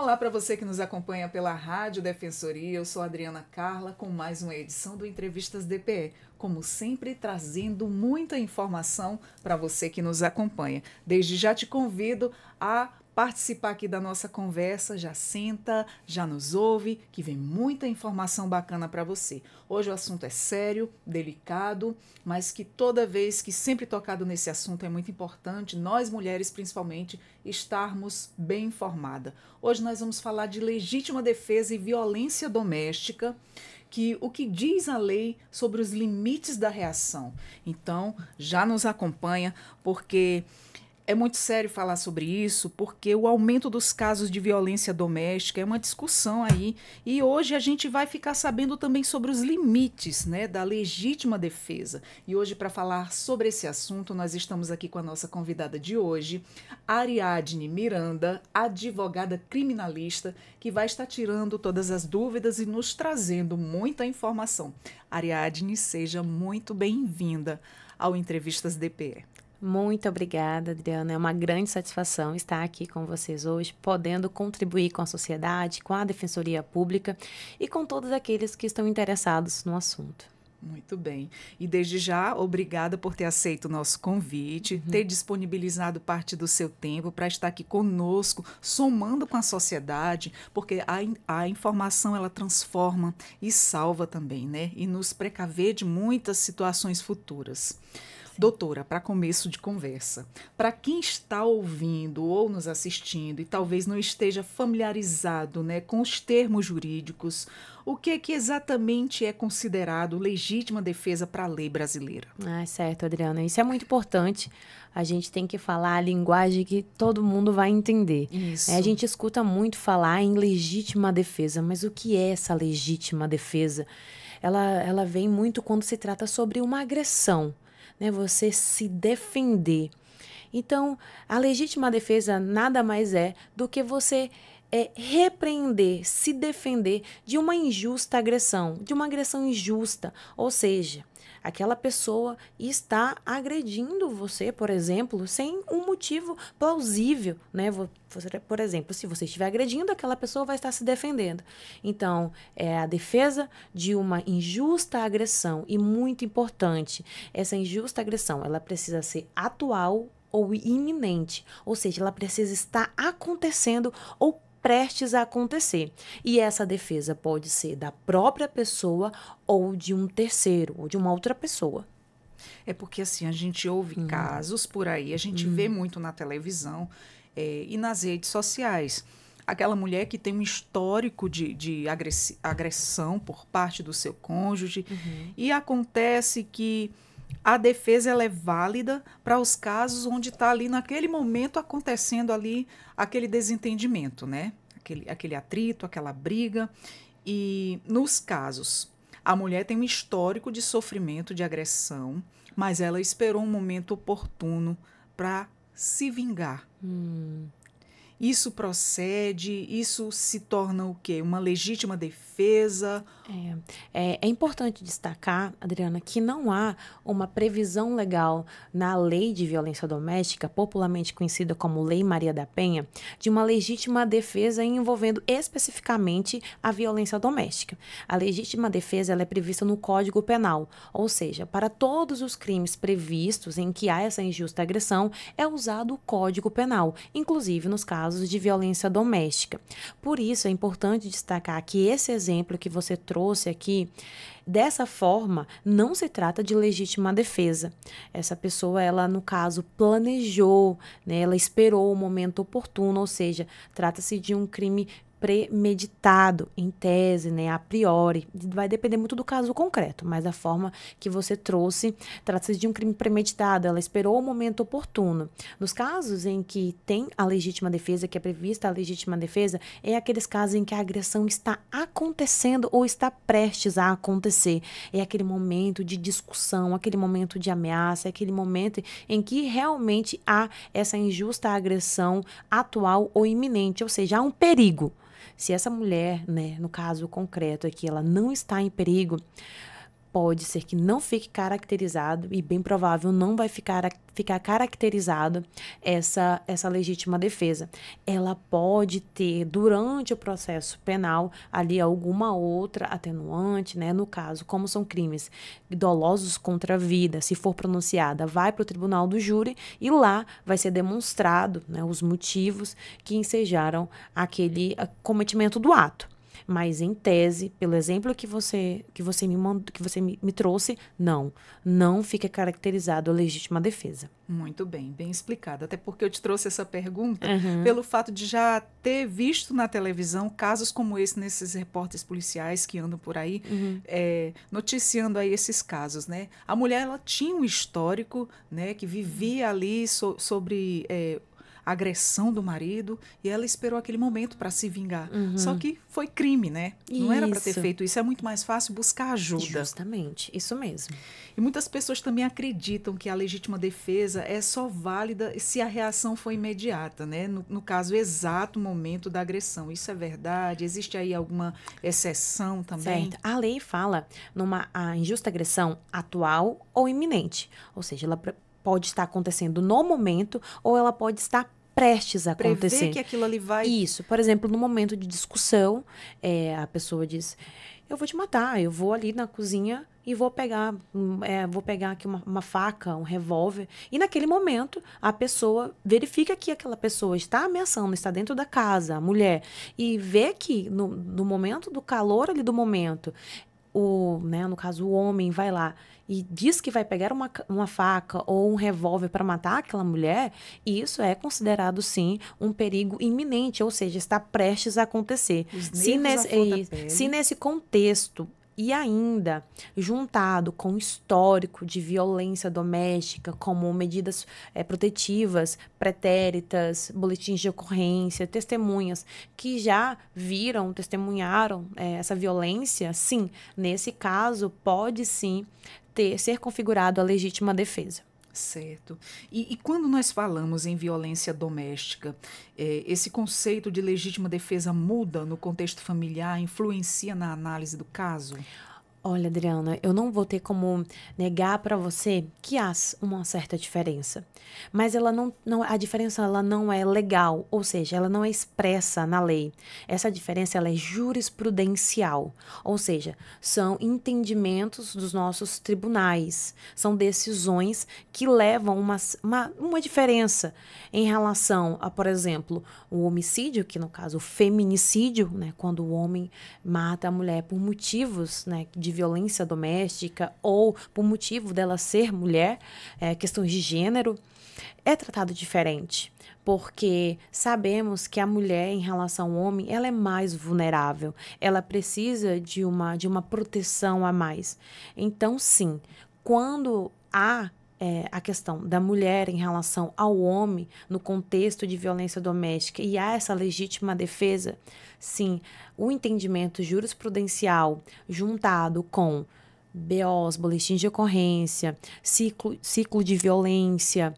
Olá para você que nos acompanha pela Rádio Defensoria, eu sou Adriana Carla com mais uma edição do Entrevistas DPE, como sempre trazendo muita informação para você que nos acompanha. Desde já te convido a participar aqui da nossa conversa, já senta, já nos ouve, que vem muita informação bacana para você. Hoje o assunto é sério, delicado, mas que toda vez que sempre tocado nesse assunto é muito importante, nós mulheres principalmente, estarmos bem informadas. Hoje nós vamos falar de legítima defesa e violência doméstica, o que diz a lei sobre os limites da reação. Então, já nos acompanha, porque é muito sério falar sobre isso, porque o aumento dos casos de violência doméstica é uma discussão aí. E hoje a gente vai ficar sabendo também sobre os limites, né, da legítima defesa. E hoje, para falar sobre esse assunto, nós estamos aqui com a nossa convidada de hoje, Ariadne Miranda, advogada criminalista, que vai estar tirando todas as dúvidas e nos trazendo muita informação. Ariadne, seja muito bem-vinda ao Entrevistas DPE. Muito obrigada, Adriana. É uma grande satisfação estar aqui com vocês hoje, podendo contribuir com a sociedade, com a Defensoria Pública e com todos aqueles que estão interessados no assunto. Muito bem. E desde já, obrigada por ter aceito o nosso convite, ter disponibilizado parte do seu tempo para estar aqui conosco, somando com a sociedade, porque a informação ela transforma e salva também, né? E nos precaver de muitas situações futuras. Doutora, para começo de conversa, para quem está ouvindo ou nos assistindo e talvez não esteja familiarizado, né, com os termos jurídicos, o que exatamente é considerado legítima defesa para a lei brasileira? Certo, Adriana. Isso é muito importante. A gente tem que falar a linguagem que todo mundo vai entender. Isso. A gente escuta muito falar em legítima defesa, mas o que é essa legítima defesa? Ela vem muito quando se trata sobre uma agressão. Né, você se defender. Então, a legítima defesa nada mais é do que você repreender, se defender de uma injusta agressão, de uma agressão injusta. Ou seja, aquela pessoa está agredindo você, por exemplo, sem um motivo plausível, né? Por exemplo, se você estiver agredindo, aquela pessoa vai estar se defendendo. Então, é a defesa de uma injusta agressão. E muito importante, essa injusta agressão, ela precisa ser atual ou iminente. Ou seja, ela precisa estar acontecendo ou prestes a acontecer. E essa defesa pode ser da própria pessoa ou de um terceiro, ou de uma outra pessoa. É porque assim, a gente ouve casos por aí, a gente vê muito na televisão e nas redes sociais. Aquela mulher que tem um histórico de agressão por parte do seu cônjuge e acontece que a defesa ela é válida para os casos onde está ali naquele momento acontecendo ali aquele desentendimento, né? Aquele atrito, aquela briga. E nos casos, a mulher tem um histórico de sofrimento, de agressão, mas ela esperou um momento oportuno para se vingar. Isso procede, isso se torna o quê? Uma legítima defesa? É importante destacar, Adriana, que não há uma previsão legal na Lei de Violência Doméstica, popularmente conhecida como Lei Maria da Penha, de uma legítima defesa envolvendo especificamente a violência doméstica. A legítima defesa ela é prevista no Código Penal, ou seja, para todos os crimes previstos em que há essa injusta agressão, é usado o Código Penal, inclusive nos casos de violência doméstica. Por isso, é importante destacar que esse exemplo que você trouxe aqui, dessa forma, não se trata de legítima defesa. Essa pessoa, ela, no caso, planejou, né? Ela esperou o momento oportuno, ou seja, trata-se de um crime premeditado, em tese, né, a priori. Vai depender muito do caso concreto, mas da forma que você trouxe, trata-se de um crime premeditado, ela esperou o momento oportuno. Nos casos em que tem a legítima defesa, que é prevista a legítima defesa, é aqueles casos em que a agressão está acontecendo ou está prestes a acontecer. É aquele momento de discussão, aquele momento de ameaça, aquele momento em que realmente há essa injusta agressão atual ou iminente, ou seja, há um perigo. Se essa mulher, né, no caso concreto aqui, ela não está em perigo, pode ser que não fique caracterizado, e bem provável não vai ficar caracterizado essa legítima defesa. Ela pode ter, durante o processo penal, ali alguma outra atenuante, né? No caso, como são crimes dolosos contra a vida, se for pronunciada, vai para o tribunal do júri e lá vai ser demonstrado, né, os motivos que ensejaram aquele cometimento do ato. Mas, em tese, pelo exemplo que você me trouxe, não fica caracterizado a legítima defesa. Muito bem, bem explicado. Até porque eu te trouxe essa pergunta pelo fato de já ter visto na televisão casos como esse, nesses repórteres policiais que andam por aí, noticiando aí esses casos, né? A mulher, ela tinha um histórico, né, que vivia ali sobre agressão do marido, e ela esperou aquele momento para se vingar. Só que foi crime, né? Não era para ter feito isso. É muito mais fácil buscar ajuda. Justamente, isso mesmo. E muitas pessoas também acreditam que a legítima defesa é só válida se a reação for imediata, né? No caso, exato momento da agressão. Isso é verdade? Existe aí alguma exceção também? Certo. A lei fala numa injusta agressão atual ou iminente. Ou seja, ela pode estar acontecendo no momento ou ela pode estar prestes a acontecer. Prever que aquilo ali vai... Isso. Por exemplo, no momento de discussão, a pessoa diz, eu vou te matar, eu vou ali na cozinha e vou pegar aqui uma faca, um revólver. E naquele momento, a pessoa verifica que aquela pessoa está ameaçando, está dentro da casa, a mulher, e vê que no momento do calor ali do momento, no caso, o homem vai lá e diz que vai pegar uma faca ou um revólver para matar aquela mulher, e isso é considerado, sim, um perigo iminente, ou seja, está prestes a acontecer. Se nesse contexto e ainda juntado com o histórico de violência doméstica, como medidas protetivas, pretéritas, boletins de ocorrência, testemunhas que já testemunharam essa violência, sim, nesse caso pode sim ser configurado a legítima defesa. Certo. E quando nós falamos em violência doméstica, esse conceito de legítima defesa muda no contexto familiar, influencia na análise do caso? Olha, Adriana, eu não vou ter como negar para você que há uma certa diferença. Mas a diferença ela não é legal, ou seja, ela não é expressa na lei. Essa diferença ela é jurisprudencial, ou seja, são entendimentos dos nossos tribunais, são decisões que levam uma diferença em relação a, por exemplo, o homicídio, que no caso o feminicídio, né, quando o homem mata a mulher por motivos, né, de violência doméstica ou por motivo dela ser mulher, questões de gênero, é tratado diferente, porque sabemos que a mulher em relação ao homem, ela é mais vulnerável, ela precisa de uma proteção a mais. Então, sim, quando há a questão da mulher em relação ao homem no contexto de violência doméstica e há essa legítima defesa, sim, o entendimento jurisprudencial juntado com BOs, boletins de ocorrência, ciclo de violência,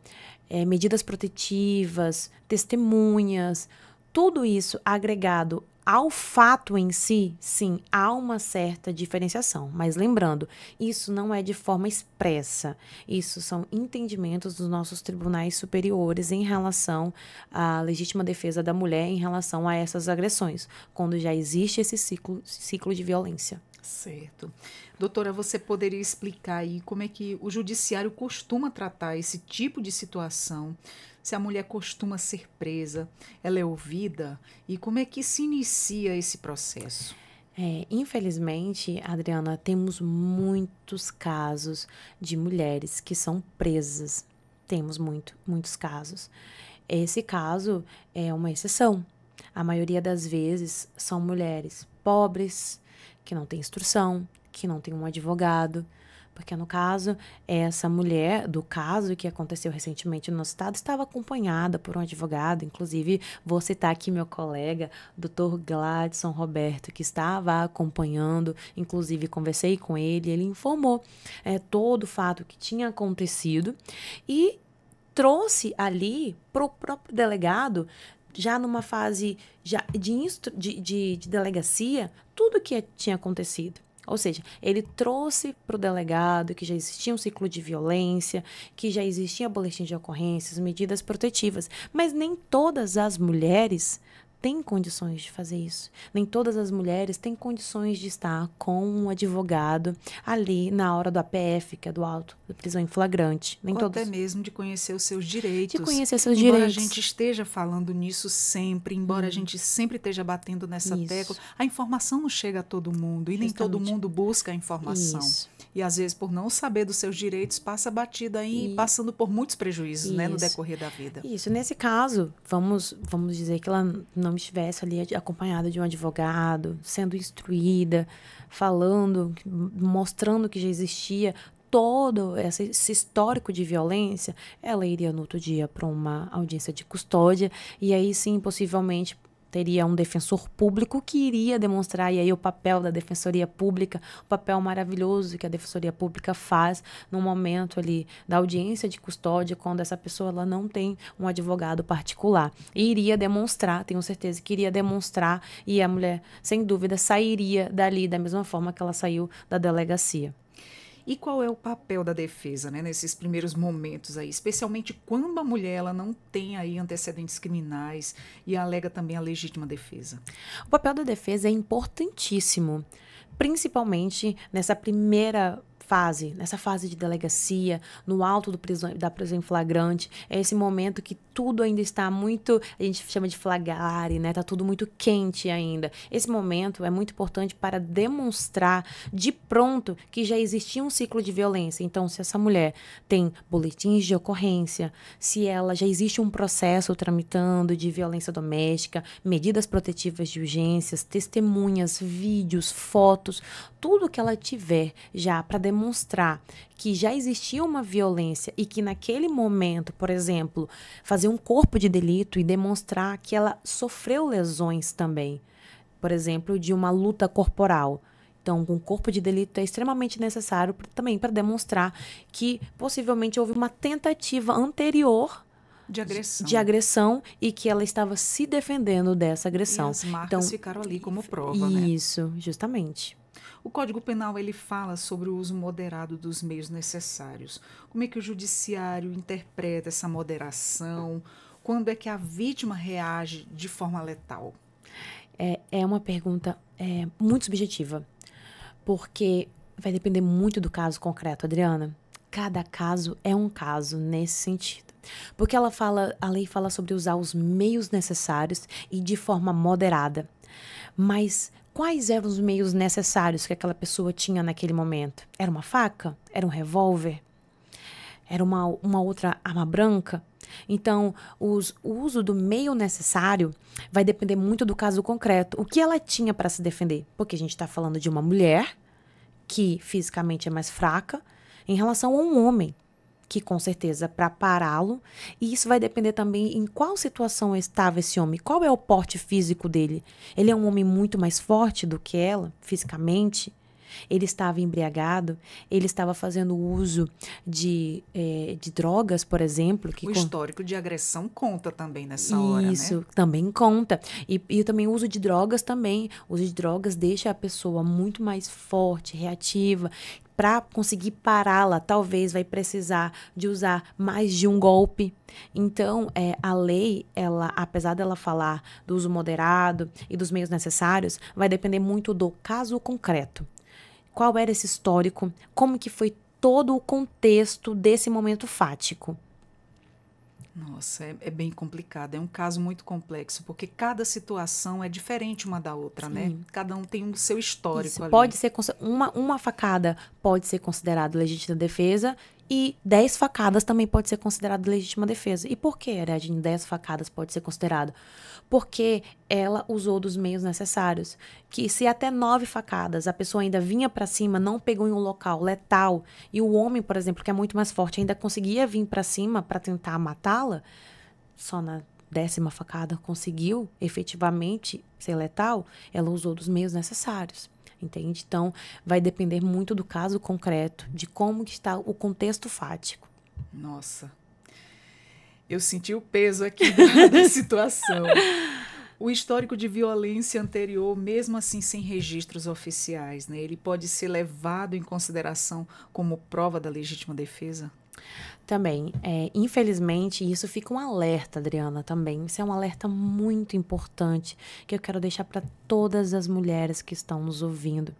medidas protetivas, testemunhas, tudo isso agregado ao fato em si, sim, há uma certa diferenciação. Mas lembrando, isso não é de forma expressa. Isso são entendimentos dos nossos tribunais superiores em relação à legítima defesa da mulher em relação a essas agressões, quando já existe esse ciclo de violência. Certo. Doutora, você poderia explicar aí como é que o judiciário costuma tratar esse tipo de situação? Se a mulher costuma ser presa, ela é ouvida? E como é que se inicia esse processo? Infelizmente, Adriana, temos muitos casos de mulheres que são presas. Temos muitos casos. Esse caso é uma exceção. A maioria das vezes são mulheres pobres, que não têm instrução, que não têm um advogado, porque no caso, essa mulher do caso que aconteceu recentemente no nosso estado estava acompanhada por um advogado, inclusive vou citar aqui meu colega, Dr. Gladson Roberto, que estava acompanhando, inclusive conversei com ele, ele informou todo o fato que tinha acontecido e trouxe ali para o próprio delegado, já numa fase de delegacia, tudo o que tinha acontecido. Ou seja, ele trouxe para o delegado que já existia um ciclo de violência, que já existia boletim de ocorrências, medidas protetivas. Mas nem todas as mulheres têm condições de fazer isso. Nem todas as mulheres têm condições de estar com um advogado ali na hora do APF, que é do auto da prisão em flagrante. Nem Ou todas. até mesmo de conhecer os seus direitos. De conhecer seus embora direitos. a gente esteja falando nisso sempre, embora a gente sempre esteja batendo nessa tecla, a informação não chega a todo mundo e nem todo mundo busca a informação. Isso. E às vezes, por não saber dos seus direitos, passa batida aí, passando por muitos prejuízos, né, no decorrer da vida. Isso. Nesse caso, vamos dizer que ela não estivesse ali acompanhada de um advogado, sendo instruída, falando, mostrando que já existia todo esse histórico de violência, ela iria no outro dia para uma audiência de custódia e aí sim, possivelmente, teria um defensor público que iria demonstrar, e aí o papel da Defensoria Pública, o papel maravilhoso que a Defensoria Pública faz no momento ali da audiência de custódia, quando essa pessoa ela não tem um advogado particular. E iria demonstrar, tenho certeza que iria demonstrar, e a mulher, sem dúvida, sairia dali da mesma forma que ela saiu da delegacia. E qual é o papel da defesa, né, nesses primeiros momentos aí, especialmente quando a mulher ela não tem aí antecedentes criminais e alega também a legítima defesa? O papel da defesa é importantíssimo, principalmente nessa primeira fase, nessa fase de delegacia, no alto da prisão em flagrante, é esse momento que tudo ainda está muito, a gente chama de flagrare, né? Tá tudo muito quente ainda. Esse momento é muito importante para demonstrar de pronto que já existia um ciclo de violência. Então, se essa mulher tem boletins de ocorrência, se ela já existe um processo tramitando de violência doméstica, medidas protetivas de urgências, testemunhas, vídeos, fotos, tudo que ela tiver já para demonstrar que já existia uma violência e que naquele momento, por exemplo, fazer um corpo de delito e demonstrar que ela sofreu lesões também, por exemplo, de uma luta corporal. Então, um corpo de delito é extremamente necessário também para demonstrar que possivelmente houve uma tentativa anterior de agressão e que ela estava se defendendo dessa agressão. E as marcas ficaram ali como prova, né? Isso, justamente. O Código Penal ele fala sobre o uso moderado dos meios necessários. Como é que o judiciário interpreta essa moderação? Quando é que a vítima reage de forma letal? É uma pergunta muito subjetiva, porque vai depender muito do caso concreto, Adriana. Cada caso é um caso nesse sentido. Porque a lei fala sobre usar os meios necessários e de forma moderada. Mas quais eram os meios necessários que aquela pessoa tinha naquele momento? Era uma faca? Era um revólver? Era uma outra arma branca? Então, o uso do meio necessário vai depender muito do caso concreto. O que ela tinha para se defender? Porque a gente está falando de uma mulher que fisicamente é mais fraca em relação a um homem que com certeza para pará-lo, e isso vai depender também em qual situação estava esse homem, qual é o porte físico dele. Ele é um homem muito mais forte do que ela, fisicamente, ele estava embriagado, ele estava fazendo uso de drogas, por exemplo. O histórico de agressão conta também nessa hora, né? Isso, também conta. E também o uso de drogas também. O uso de drogas deixa a pessoa muito mais forte, reativa. Para conseguir pará-la, talvez vai precisar de usar mais de um golpe. Então, a lei, apesar dela falar do uso moderado e dos meios necessários, vai depender muito do caso concreto. Qual era esse histórico? Como que foi todo o contexto desse momento fático? Nossa, é bem complicado. É um caso muito complexo, porque cada situação é diferente uma da outra, né? Cada um tem o seu histórico. Isso, ali. Pode ser uma facada pode ser considerada legítima defesa e 10 facadas também pode ser considerada legítima defesa. E por que, Ariadne, 10 facadas pode ser considerado? Porque ela usou dos meios necessários. Que se até 9 facadas a pessoa ainda vinha para cima, não pegou em um local letal, e o homem, por exemplo, que é muito mais forte, ainda conseguia vir para cima para tentar matá-la, só na 10ª facada conseguiu efetivamente ser letal, ela usou dos meios necessários. Entende? Então, vai depender muito do caso concreto, de como que está o contexto fático. Nossa, eu senti o peso aqui da situação. O histórico de violência anterior, mesmo assim sem registros oficiais, né, ele pode ser levado em consideração como prova da legítima defesa? Também, infelizmente, isso fica um alerta, Adriana, também. Isso é um alerta muito importante que eu quero deixar para todas as mulheres que estão nos ouvindo.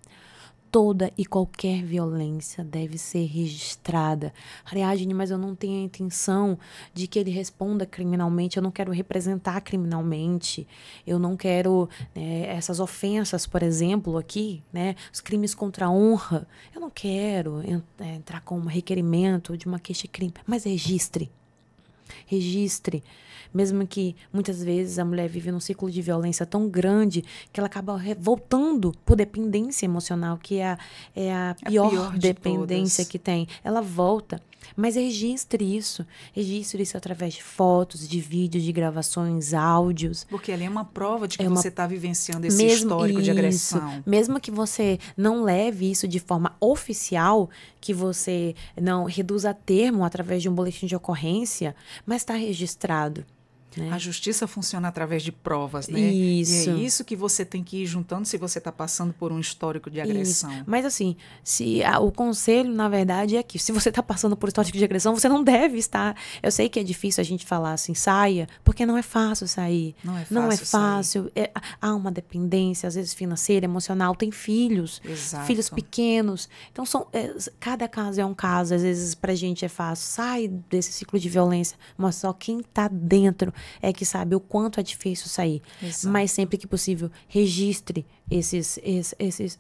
Toda e qualquer violência deve ser registrada. Ariadne, mas eu não tenho a intenção de que ele responda criminalmente, eu não quero representar criminalmente, eu não quero essas ofensas, por exemplo, aqui, né, os crimes contra a honra, eu não quero entrar com um requerimento de uma queixa-crime, mas registre. Registre, mesmo que muitas vezes a mulher vive num ciclo de violência tão grande que ela acaba voltando por dependência emocional, que é a pior dependência que tem. Ela volta, mas registre isso através de fotos, de vídeos, de gravações, áudios. Porque ali é uma prova de que você está vivenciando esse histórico de agressão. Mesmo que você não leve isso de forma oficial, que você não reduza a termo através de um boletim de ocorrência, mas está registrado. Né? A justiça funciona através de provas, né? Isso. E é isso que você tem que ir juntando se você está passando por um histórico de agressão. Isso. Mas assim, o conselho, na verdade, é que se você está passando por histórico de agressão, você não deve estar. Eu sei que é difícil a gente falar assim, saia, porque não é fácil sair. Não é fácil. Há uma dependência, às vezes financeira, emocional, tem filhos. Exato. Filhos pequenos. Então, cada caso é um caso. Às vezes, pra gente é fácil. Sai desse ciclo de violência. Mas só quem está dentro é que sabe o quanto é difícil sair. Exato. Mas sempre que possível, registre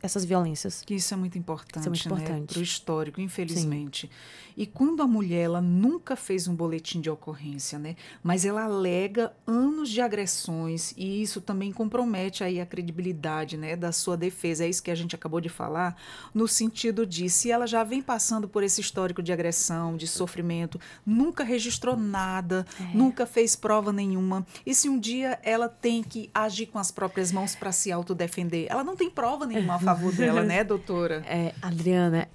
essas violências. Isso é muito importante, isso é muito importante. Né? Para o histórico, infelizmente. Sim. E quando a mulher ela nunca fez um boletim de ocorrência, né? Mas ela alega anos de agressões e isso também compromete aí a credibilidade, né, da sua defesa. É isso que a gente acabou de falar, no sentido de se ela já vem passando por esse histórico de agressão, de sofrimento, nunca registrou nada, nunca fez prova nenhuma. E se um dia ela tem que agir com as próprias mãos para se autodefender, ela não tem prova nenhuma a favor dela, né, doutora? Adriana,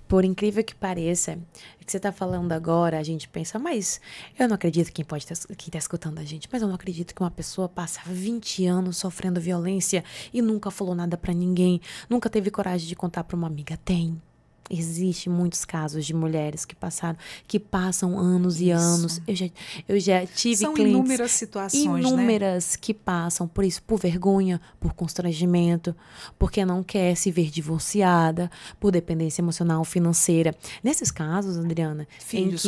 por incrível que pareça, o que você está falando agora, a gente pensa, mas eu não acredito quem está escutando a gente, mas eu não acredito que uma pessoa passa 20 anos sofrendo violência e nunca falou nada para ninguém, nunca teve coragem de contar para uma amiga. Existem muitos casos de mulheres que passam anos e anos. Eu já tive São clientes, inúmeras situações, né? Que passam por isso, por vergonha, por constrangimento, porque não quer se ver divorciada, por dependência emocional, financeira. Nesses casos, Adriana, filhos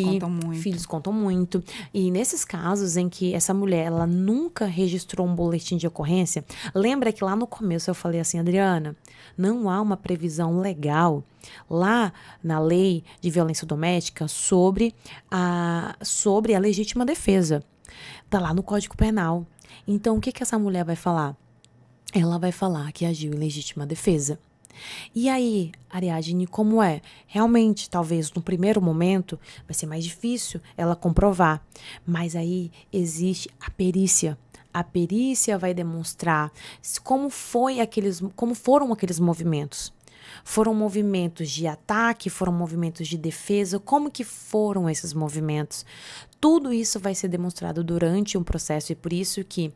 contam muito. E nesses casos em que essa mulher ela nunca registrou um boletim de ocorrência, lembra que lá no começo eu falei assim, Adriana, não há uma previsão legal lá na lei de violência doméstica sobre a legítima defesa. Está lá no Código Penal. Então, o que essa mulher vai falar? Ela vai falar que agiu em legítima defesa. E aí, Ariadne, como é? Realmente, talvez no primeiro momento, vai ser mais difícil ela comprovar. Mas aí existe a perícia. A perícia vai demonstrar como foram aqueles movimentos. Foram movimentos de ataque, foram movimentos de defesa, como que foram esses movimentos? Tudo isso vai ser demonstrado durante um processo e por isso que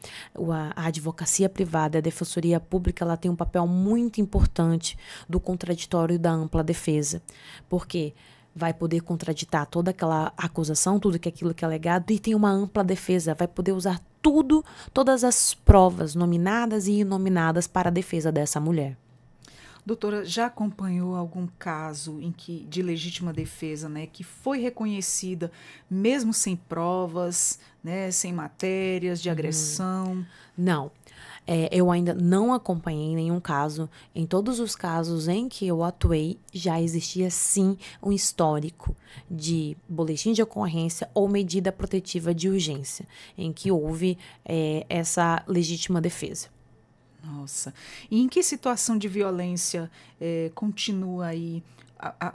a advocacia privada, a defensoria pública, ela tem um papel muito importante do contraditório e da ampla defesa, porque vai poder contraditar toda aquela acusação, aquilo que é alegado e tem uma ampla defesa, vai poder usar todas as provas nominadas e inominadas para a defesa dessa mulher. Doutora, já acompanhou algum caso de legítima defesa, né, que foi reconhecida mesmo sem provas, né, sem matérias de agressão? Não. Eu ainda não acompanhei nenhum caso. Em todos os casos em que eu atuei, já existia sim um histórico de boletim de ocorrência ou medida protetiva de urgência, em que houve essa legítima defesa. Nossa. E em que situação de violência continua aí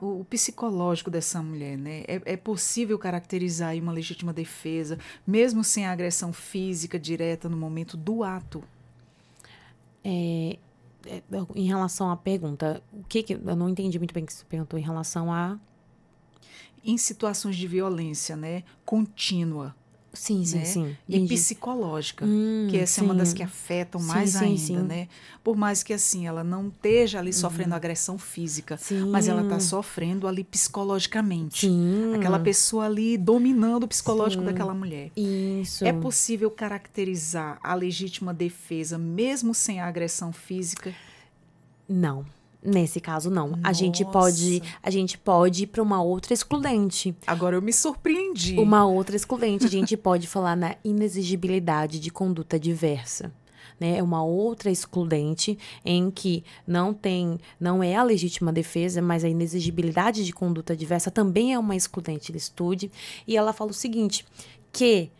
o psicológico dessa mulher, né? É possível caracterizar aí uma legítima defesa, mesmo sem a agressão física direta no momento do ato? Em relação à pergunta, eu não entendi muito bem o que você perguntou em relação a... Em situações de violência, né? Contínua. Sim, sim, né? sim. E Entendi. psicológica, que essa é uma das que afetam mais ainda, né? Por mais que assim ela não esteja ali sofrendo agressão física, mas ela está sofrendo ali psicologicamente. Aquela pessoa ali dominando o psicológico daquela mulher. Isso. É possível caracterizar a legítima defesa mesmo sem a agressão física? Não. Nesse caso, não. Nossa. A gente pode ir para uma outra excludente. Agora eu me surpreendi. Uma outra excludente, a gente pode falar na inexigibilidade de conduta diversa. Né? É uma outra excludente em que não é a legítima defesa, mas a inexigibilidade de conduta diversa também é uma excludente de estude. E ela fala o seguinte, que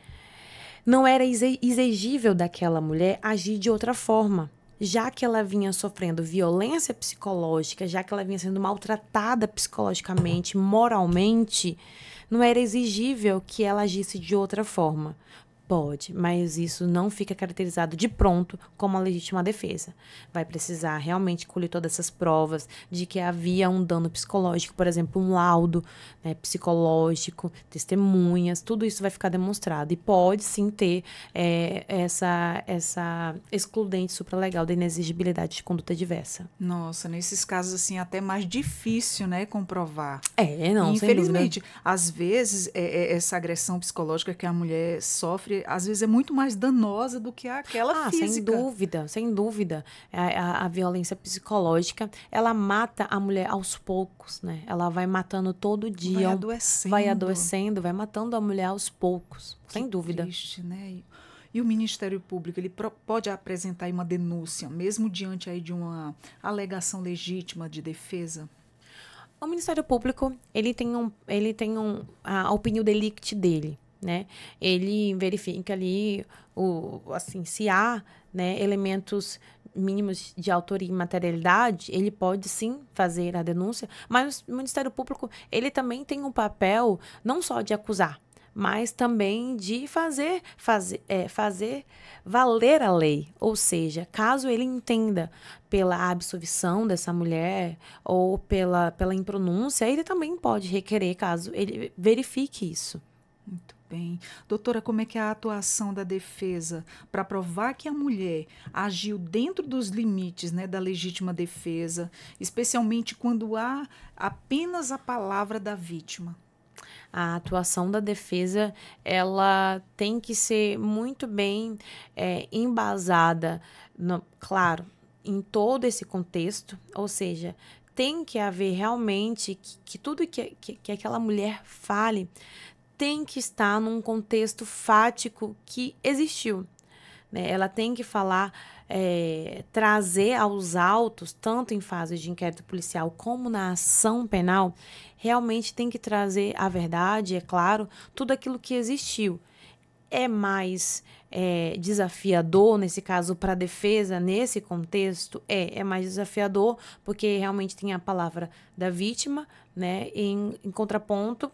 não era exigível daquela mulher agir de outra forma. Já que ela vinha sofrendo violência psicológica, já que ela vinha sendo maltratada psicologicamente, moralmente, não era exigível que ela agisse de outra forma. Pode, mas isso não fica caracterizado de pronto como a legítima defesa. Vai precisar realmente colher todas essas provas de que havia um dano psicológico, por exemplo, um laudo, né, psicológico, testemunhas, tudo isso vai ficar demonstrado. E pode sim ter essa excludente supralegal da inexigibilidade de conduta diversa. Nossa, nesses casos assim, até mais difícil, né, comprovar. Não, e, sem dúvida. infelizmente, às vezes, essa agressão psicológica que a mulher sofre, às vezes é muito mais danosa do que aquela física. Sem dúvida, sem dúvida. A violência psicológica, ela mata a mulher aos poucos, né? Ela vai matando todo dia. Vai adoecendo, vai matando a mulher aos poucos, sem dúvida. Triste, né? E o Ministério Público, ele pode apresentar aí uma denúncia, mesmo diante aí de uma alegação legítima de defesa? O Ministério Público, ele tem a opinião delicti dele, né? Ele verifica ali se há, né, elementos mínimos de autoria e materialidade, ele pode sim fazer a denúncia, mas o Ministério Público, ele também tem um papel não só de acusar, mas também de fazer valer a lei. Ou seja, caso ele entenda pela absolvição dessa mulher ou pela impronúncia, ele também pode requerer, caso ele verifique isso. Muito bem. Doutora, como é que é a atuação da defesa para provar que a mulher agiu dentro dos limites, né, da legítima defesa, especialmente quando há apenas a palavra da vítima? A atuação da defesa, ela tem que ser muito bem embasada, claro, em todo esse contexto, ou seja, tem que haver realmente que tudo que aquela mulher fale tem que estar num contexto fático que existiu, né? Ela tem que falar, trazer aos autos, tanto em fase de inquérito policial como na ação penal, realmente tem que trazer a verdade, é claro, tudo aquilo que existiu. É mais desafiador, nesse caso, para a defesa, nesse contexto, é mais desafiador, porque realmente tem a palavra da vítima, né, em contraponto,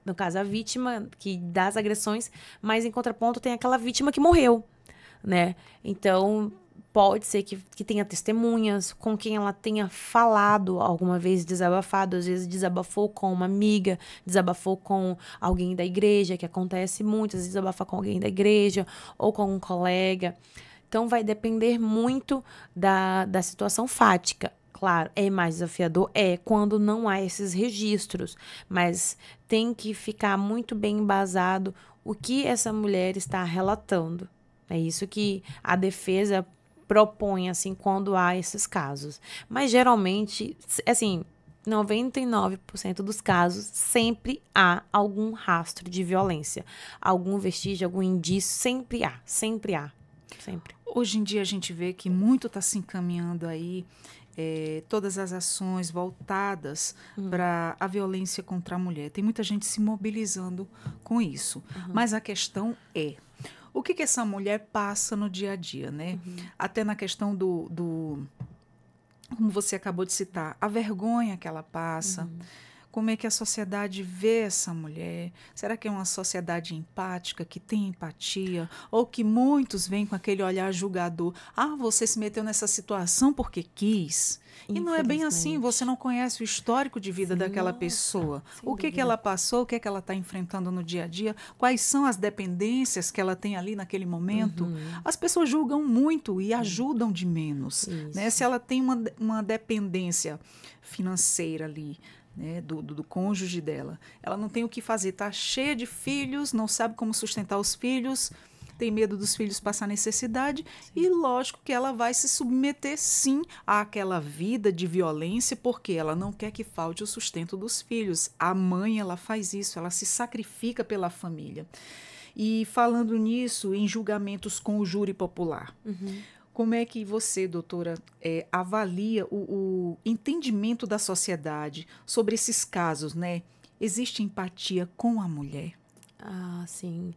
no caso, a vítima das agressões, mas em contraponto tem aquela vítima que morreu, né? Então, pode ser que tenha testemunhas com quem ela tenha falado alguma vez, desabafado, às vezes desabafou com uma amiga, desabafou com alguém da igreja, que acontece muito, às vezes desabafa com alguém da igreja ou com um colega. Então, vai depender muito da situação fática. Claro, é mais desafiador, quando não há esses registros, mas tem que ficar muito bem embasado o que essa mulher está relatando. É isso que a defesa propõe, assim, quando há esses casos. Mas, geralmente, assim, 99% dos casos, sempre há algum rastro de violência. Algum vestígio, algum indício, sempre há. Sempre. Hoje em dia, a gente vê que muito está se encaminhando aí todas as ações voltadas para a violência contra a mulher. Tem muita gente se mobilizando com isso. Mas a questão é, o que essa mulher passa no dia a dia, né? Até na questão do como você acabou de citar, a vergonha que ela passa, Como é que a sociedade vê essa mulher? Será que é uma sociedade empática, que tem empatia? Ou que muitos vêm com aquele olhar julgador? Ah, você se meteu nessa situação porque quis. E não é bem assim, você não conhece o histórico de vida Sim, daquela nossa, pessoa. sem O que dúvida. ela passou, o que ela está enfrentando no dia a dia, quais são as dependências que ela tem ali naquele momento. As pessoas julgam muito e ajudam de menos. Né? Se Isso. ela tem uma dependência financeira ali, né, do cônjuge dela. Ela não tem o que fazer, está cheia de filhos, não sabe como sustentar os filhos, tem medo dos filhos passar necessidade e lógico que ela vai se submeter sim àquela vida de violência porque ela não quer que falte o sustento dos filhos. A mãe, ela faz isso, ela se sacrifica pela família. E falando nisso, em julgamentos com o júri popular, como é que você, doutora, avalia o entendimento da sociedade sobre esses casos, né? Existe empatia com a mulher? Ah, sim.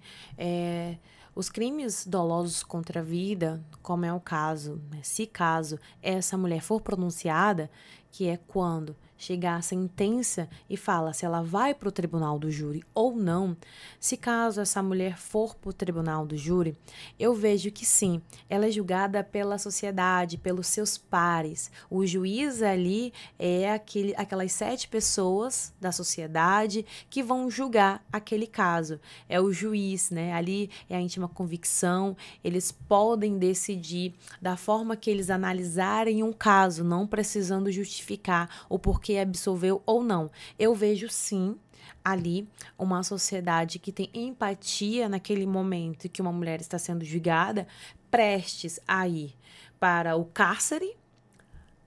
Os crimes dolosos contra a vida, como é o caso, né, se caso essa mulher for pronunciada, que é quando chegar a sentença e fala se ela vai para o tribunal do júri ou não, se caso essa mulher for para o tribunal do júri, eu vejo que sim, ela é julgada pela sociedade, pelos seus pares. O juiz ali é aquelas 7 pessoas da sociedade que vão julgar aquele caso. É o juiz, né? Ali é a íntima convicção, eles podem decidir da forma que eles analisarem um caso, não precisando justificar o porquê absolveu ou não. Eu vejo sim ali uma sociedade que tem empatia naquele momento que uma mulher está sendo julgada, prestes a ir para o cárcere,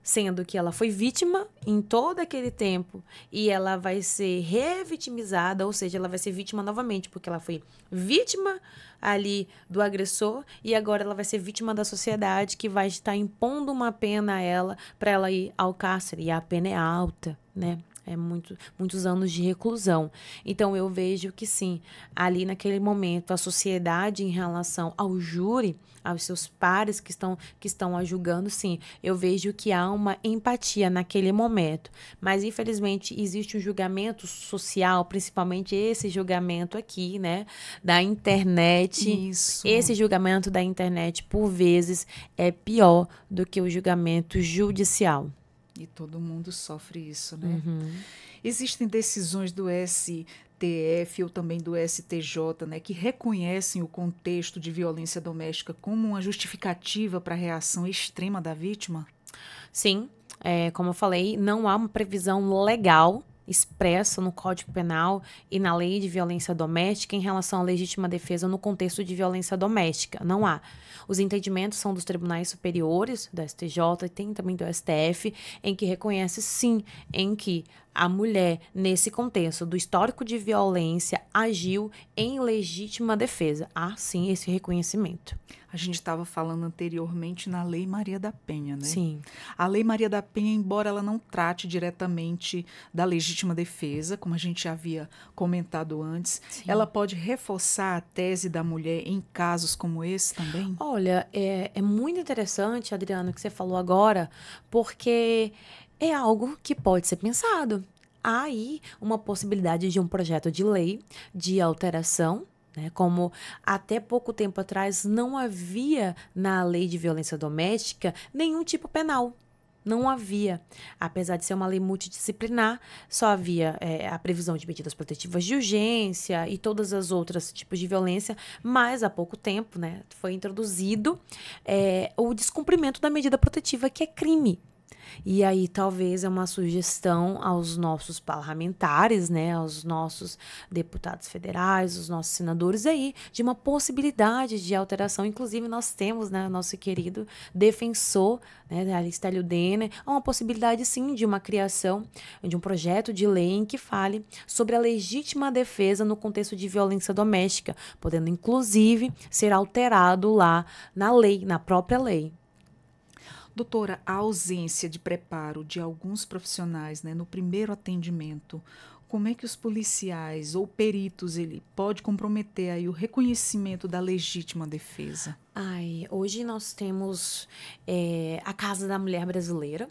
sendo que ela foi vítima em todo aquele tempo e ela vai ser revitimizada, ou seja, ela vai ser vítima novamente, porque ela foi vítima ali do agressor e agora ela vai ser vítima da sociedade que vai estar impondo uma pena a ela para ela ir ao cárcere, e a pena é alta, né? É muitos anos de reclusão. Então, eu vejo que sim, ali naquele momento, a sociedade em relação ao júri, aos seus pares que estão a julgando, sim, eu vejo que há uma empatia naquele momento. Mas, infelizmente, existe um julgamento social, principalmente esse julgamento aqui, né, da internet. Isso. Esse julgamento da internet, por vezes, é pior do que o julgamento judicial. E todo mundo sofre isso, né? Existem decisões do STF ou também do STJ, né, que reconhecem o contexto de violência doméstica como uma justificativa para a reação extrema da vítima? Sim, como eu falei, não há uma previsão legal expressa no Código Penal e na Lei de Violência Doméstica em relação à legítima defesa no contexto de violência doméstica. Não há. Os entendimentos são dos tribunais superiores, do STJ e tem também do STF, em que reconhece sim, em que a mulher, nesse contexto do histórico de violência, agiu em legítima defesa. Há sim esse reconhecimento. A gente estava falando anteriormente na Lei Maria da Penha, né? Sim. A Lei Maria da Penha, embora ela não trate diretamente da legítima defesa, como a gente já havia comentado antes, Sim. ela pode reforçar a tese da mulher em casos como esse também? Olha, é muito interessante, Adriana, o que você falou agora, porque é algo que pode ser pensado. Há aí uma possibilidade de um projeto de lei de alteração, né? Como até pouco tempo atrás não havia na lei de violência doméstica nenhum tipo penal. Não havia. Apesar de ser uma lei multidisciplinar, só havia a previsão de medidas protetivas de urgência e todas as outras tipos de violência, mas há pouco tempo, né, foi introduzido o descumprimento da medida protetiva, que é crime. E aí, talvez é uma sugestão aos nossos parlamentares, né, aos nossos deputados federais, os nossos senadores aí, de uma possibilidade de alteração. Inclusive, nós temos, né, nosso querido defensor, né, Aristério Denner, uma possibilidade, sim, de uma criação de um projeto de lei em que fale sobre a legítima defesa no contexto de violência doméstica, podendo, inclusive, ser alterado lá na lei, na própria lei. Doutora, a ausência de preparo de alguns profissionais, né, no primeiro atendimento como é que os policiais ou peritos ele pode comprometer aí o reconhecimento da legítima defesa? Hoje nós temos a Casa da Mulher Brasileira,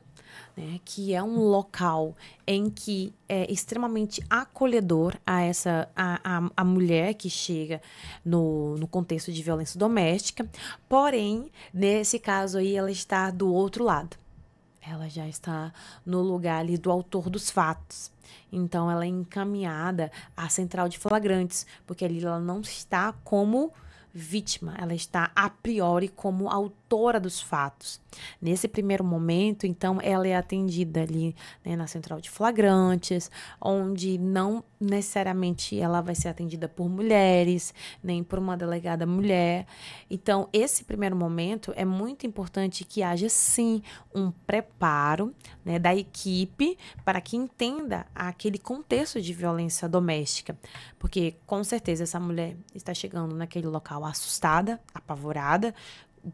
né, que é um local em que é extremamente acolhedor a mulher que chega no contexto de violência doméstica. Porém, nesse caso aí, ela está do outro lado. Ela já está no lugar ali do autor dos fatos. Então, ela é encaminhada à central de flagrantes, porque ali ela não está como vítima, ela está a priori como autora dos fatos. Nesse primeiro momento, então, ela é atendida ali, né, na central de flagrantes, onde não necessariamente ela vai ser atendida por mulheres, nem por uma delegada mulher. Então, esse primeiro momento é muito importante que haja, sim, um preparo, né, da equipe para que entenda aquele contexto de violência doméstica. Porque, com certeza, essa mulher está chegando naquele local assustada, apavorada,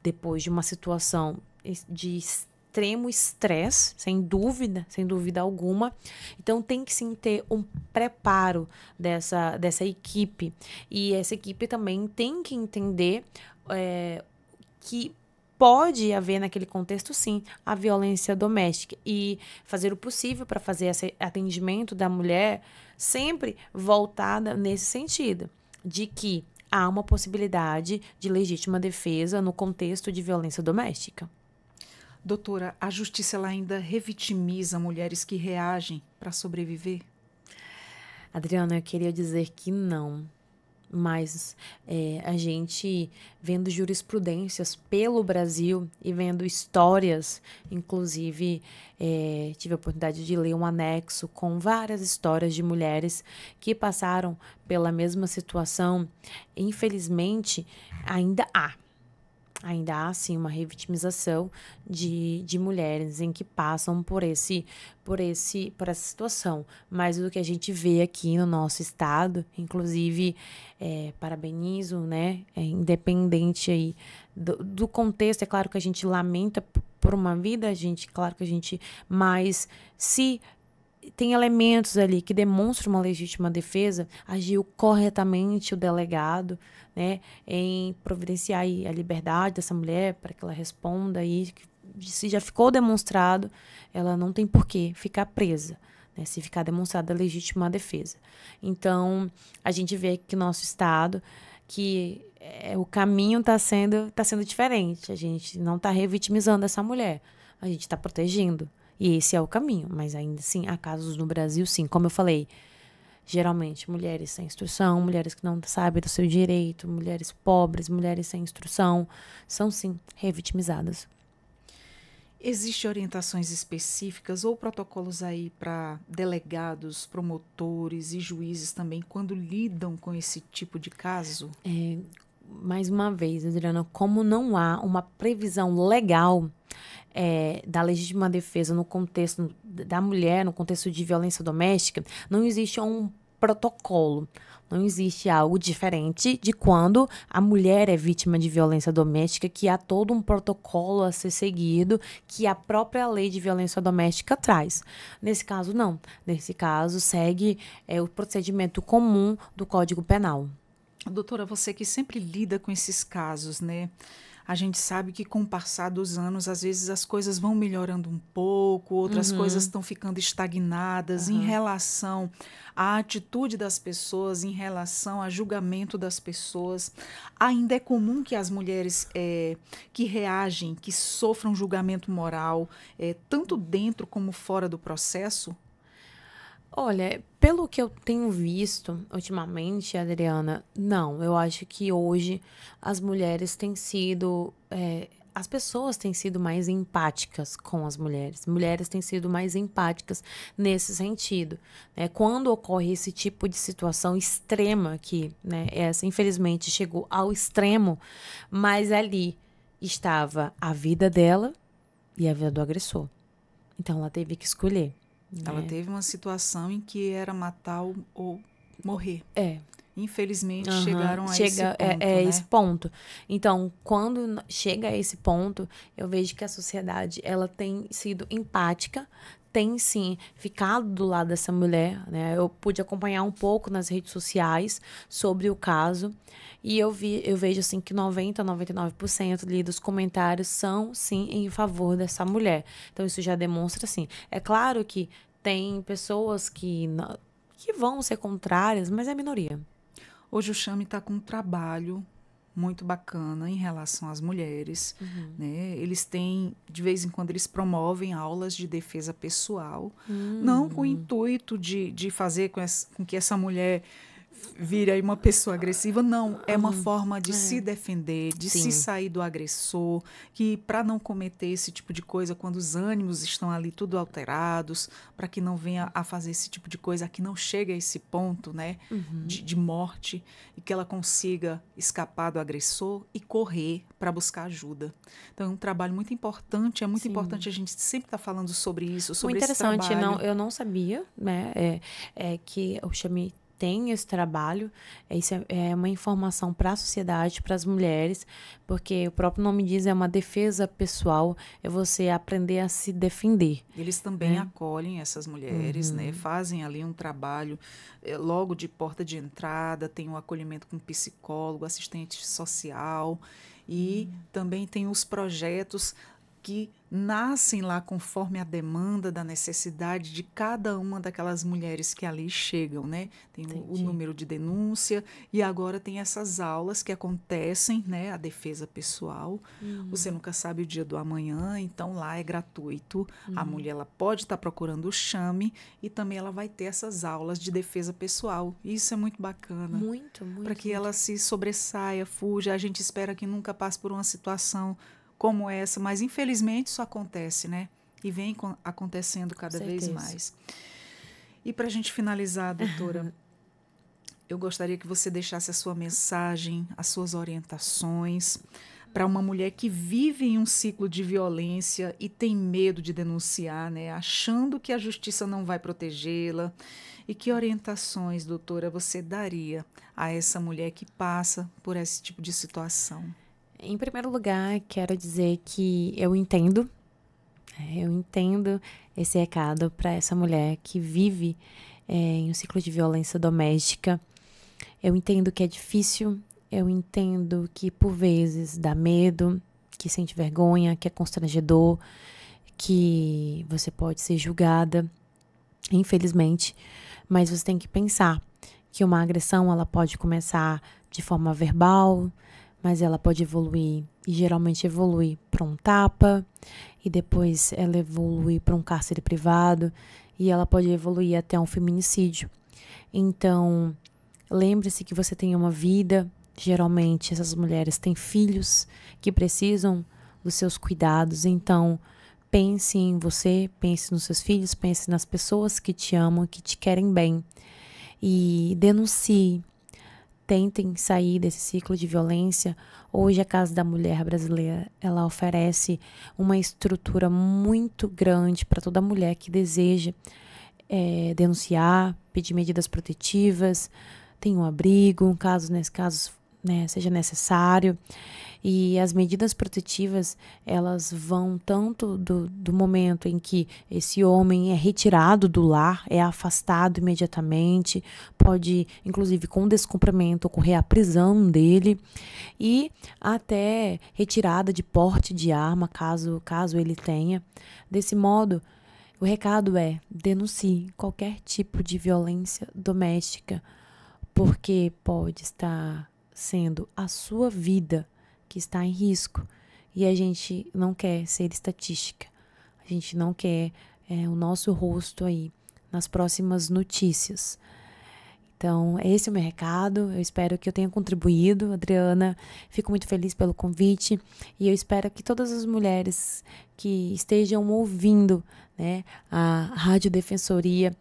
depois de uma situação de extremo estresse, sem dúvida alguma. Então, tem que sim ter um preparo dessa equipe. E essa equipe também tem que entender que pode haver naquele contexto, sim, a violência doméstica. E fazer o possível para fazer esse atendimento da mulher sempre voltada nesse sentido, de que há uma possibilidade de legítima defesa no contexto de violência doméstica. Doutora, a justiça ela ainda revitimiza mulheres que reagem para sobreviver? Adriana, eu queria dizer que não. Mas a gente vendo jurisprudências pelo Brasil e vendo histórias, inclusive tive a oportunidade de ler um anexo com várias histórias de mulheres que passaram pela mesma situação. Infelizmente, ainda há, sim, uma revitimização de mulheres em que passam por essa situação. Mas o que a gente vê aqui no nosso estado, inclusive, parabenizo, né, independente aí do contexto, é claro que a gente lamenta por uma vida, mas se tem elementos ali que demonstram uma legítima defesa, agiu corretamente o delegado, né, em providenciar aí a liberdade dessa mulher para que ela responda aí, se já ficou demonstrado, ela não tem por que ficar presa, né, se ficar demonstrada a legítima defesa. Então, a gente vê aqui no nosso estado que o caminho está sendo diferente. A gente não está revitimizando essa mulher, a gente está protegendo. E esse é o caminho, mas ainda assim, há casos no Brasil, sim, como eu falei, geralmente mulheres sem instrução, mulheres que não sabem do seu direito, mulheres pobres, mulheres sem instrução, são sim revitimizadas. Existem orientações específicas ou protocolos aí para delegados, promotores e juízes também quando lidam com esse tipo de caso? Mais uma vez, Adriana, como não há uma previsão legal da legítima defesa no contexto da mulher, no contexto de violência doméstica, não existe um protocolo. Não existe algo diferente de quando a mulher é vítima de violência doméstica, que há todo um protocolo a ser seguido, que a própria lei de violência doméstica traz. Nesse caso, não. Nesse caso, segue o procedimento comum do Código Penal. Doutora, você que sempre lida com esses casos, né? A gente sabe que com o passar dos anos, às vezes as coisas vão melhorando um pouco, outras coisas estão ficando estagnadas em relação à atitude das pessoas, em relação ao julgamento das pessoas. Ainda é comum que as mulheres que reagem, que sofram julgamento moral, tanto dentro como fora do processo? Olha, pelo que eu tenho visto ultimamente, Adriana, não. Eu acho que hoje as mulheres têm sido. As pessoas têm sido mais empáticas com as mulheres. Mulheres têm sido mais empáticas nesse sentido, né? Quando ocorre esse tipo de situação extrema, que, né, essa infelizmente chegou ao extremo, mas ali estava a vida dela e a vida do agressor. Então ela teve que escolher. Ela teve uma situação em que era matar ou morrer. Infelizmente, chegaram a esse ponto, né? Esse ponto. Então, quando chega a esse ponto, eu vejo que a sociedade ela tem sido empática, tem sim ficado do lado dessa mulher, né? Eu pude acompanhar um pouco nas redes sociais sobre o caso e eu vejo assim que 99% ali dos comentários são sim em favor dessa mulher. Então isso já demonstra assim. É claro que tem pessoas que vão ser contrárias, mas é a minoria. Hoje o Chame está com um trabalho muito bacana em relação às mulheres, né? Eles têm, de vez em quando, eles promovem aulas de defesa pessoal, não com o intuito de fazer com que essa mulher vire aí uma pessoa agressiva, não. É uma forma de se defender, de se Sim. sair do agressor, que para não cometer esse tipo de coisa quando os ânimos estão ali tudo alterados, para que não venha a fazer esse tipo de coisa, que não chegue a esse ponto, né, de morte, e que ela consiga escapar do agressor e correr para buscar ajuda. Então é um trabalho muito importante, é muito Sim. importante a gente sempre estar falando sobre isso, sobre Muito esse interessante, trabalho. eu não sabia, né? Que o Xami tem esse trabalho, isso é uma informação para a sociedade, para as mulheres, porque o próprio nome diz, é uma defesa pessoal, é você aprender a se defender. Eles também acolhem essas mulheres, né? Fazem ali um trabalho logo de porta de entrada, tem um acolhimento com psicólogo, assistente social e também tem os projetos que nascem lá conforme a demanda da necessidade de cada uma daquelas mulheres que ali chegam, né? Tem o número de denúncia e agora tem essas aulas que acontecem, né? A defesa pessoal. Você nunca sabe o dia do amanhã, então lá é gratuito. A mulher ela pode estar procurando o Chame e também ela vai ter essas aulas de defesa pessoal. Isso é muito bacana. Muito, muito. Para que ela se sobressaia, fuja. A gente espera que nunca passe por uma situação como essa, mas infelizmente isso acontece, né? E vem acontecendo cada vez mais. E para a gente finalizar, doutora, eu gostaria que você deixasse a sua mensagem, as suas orientações para uma mulher que vive em um ciclo de violência e tem medo de denunciar, né? Achando que a justiça não vai protegê-la. E que orientações, doutora, você daria a essa mulher que passa por esse tipo de situação? Em primeiro lugar, quero dizer que eu entendo esse recado para essa mulher que vive em um ciclo de violência doméstica. Eu entendo que é difícil, eu entendo que por vezes dá medo, que sente vergonha, que é constrangedor, que você pode ser julgada, infelizmente, mas você tem que pensar que uma agressão ela pode começar de forma verbal, mas ela pode evoluir, e geralmente evolui para um tapa, e depois ela evolui para um cárcere privado, e ela pode evoluir até um feminicídio. Então, lembre-se que você tem uma vida, geralmente essas mulheres têm filhos que precisam dos seus cuidados, então pense em você, pense nos seus filhos, pense nas pessoas que te amam, que te querem bem, e denuncie. Tentem sair desse ciclo de violência. Hoje a Casa da Mulher Brasileira, ela oferece uma estrutura muito grande para toda mulher que deseja denunciar, pedir medidas protetivas, tem um abrigo, nesse caso, né, seja necessário. E as medidas protetivas, elas vão tanto do momento em que esse homem é retirado do lar, é afastado imediatamente, pode, inclusive, com descumprimento, ocorrer a prisão dele, e até retirada de porte de arma, caso ele tenha. Desse modo, o recado é: denuncie qualquer tipo de violência doméstica, porque pode estar sendo a sua vida que está em risco. E a gente não quer ser estatística. A gente não quer o nosso rosto aí nas próximas notícias. Então, esse é o meu recado. Eu espero que eu tenha contribuído, Adriana. Fico muito feliz pelo convite. E eu espero que todas as mulheres que estejam ouvindo, né, a Rádio Defensoria,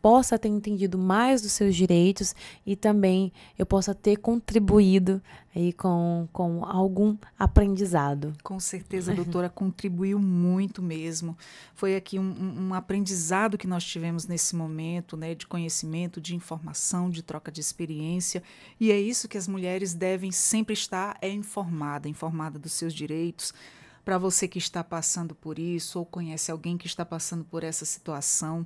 possa ter entendido mais dos seus direitos e também eu possa ter contribuído aí com algum aprendizado. Com certeza, a doutora contribuiu muito mesmo. Foi aqui um aprendizado que nós tivemos nesse momento, né, de conhecimento, de informação, de troca de experiência. E é isso que as mulheres devem sempre estar informada dos seus direitos, Para você que está passando por isso ou conhece alguém que está passando por essa situação,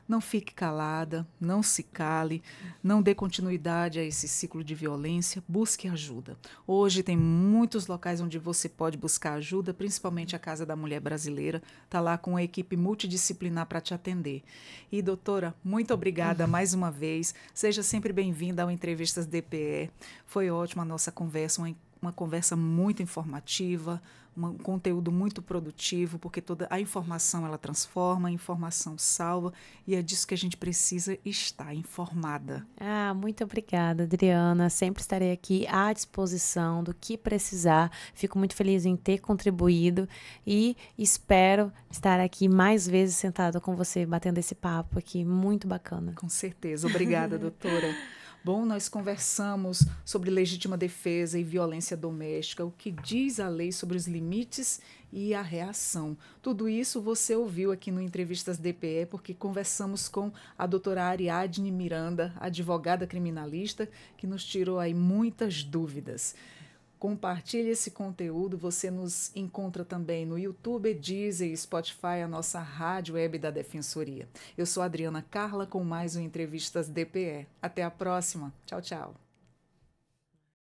não fique calada, não se cale, não dê continuidade a esse ciclo de violência, busque ajuda. Hoje tem muitos locais onde você pode buscar ajuda, principalmente a Casa da Mulher Brasileira, está lá com uma equipe multidisciplinar para te atender. E doutora, muito obrigada mais uma vez, seja sempre bem-vinda ao Entrevistas DPE, foi ótima a nossa conversa, uma conversa muito informativa, um conteúdo muito produtivo, porque toda a informação ela transforma, a informação salva, e é disso que a gente precisa estar informada. Muito obrigada, Adriana. Sempre estarei aqui à disposição do que precisar. Fico muito feliz em ter contribuído e espero estar aqui mais vezes sentada com você, batendo esse papo aqui, muito bacana. Com certeza. Obrigada, doutora. Bom, nós conversamos sobre legítima defesa e violência doméstica, o que diz a lei sobre os limites e a reação. Tudo isso você ouviu aqui no Entrevistas DPE, porque conversamos com a doutora Ariadne Miranda, advogada criminalista, que nos tirou aí muitas dúvidas. Compartilhe esse conteúdo, você nos encontra também no YouTube, Deezer e Spotify, a nossa rádio web da Defensoria. Eu sou Adriana Carla com mais um Entrevistas DPE. Até a próxima. Tchau, tchau.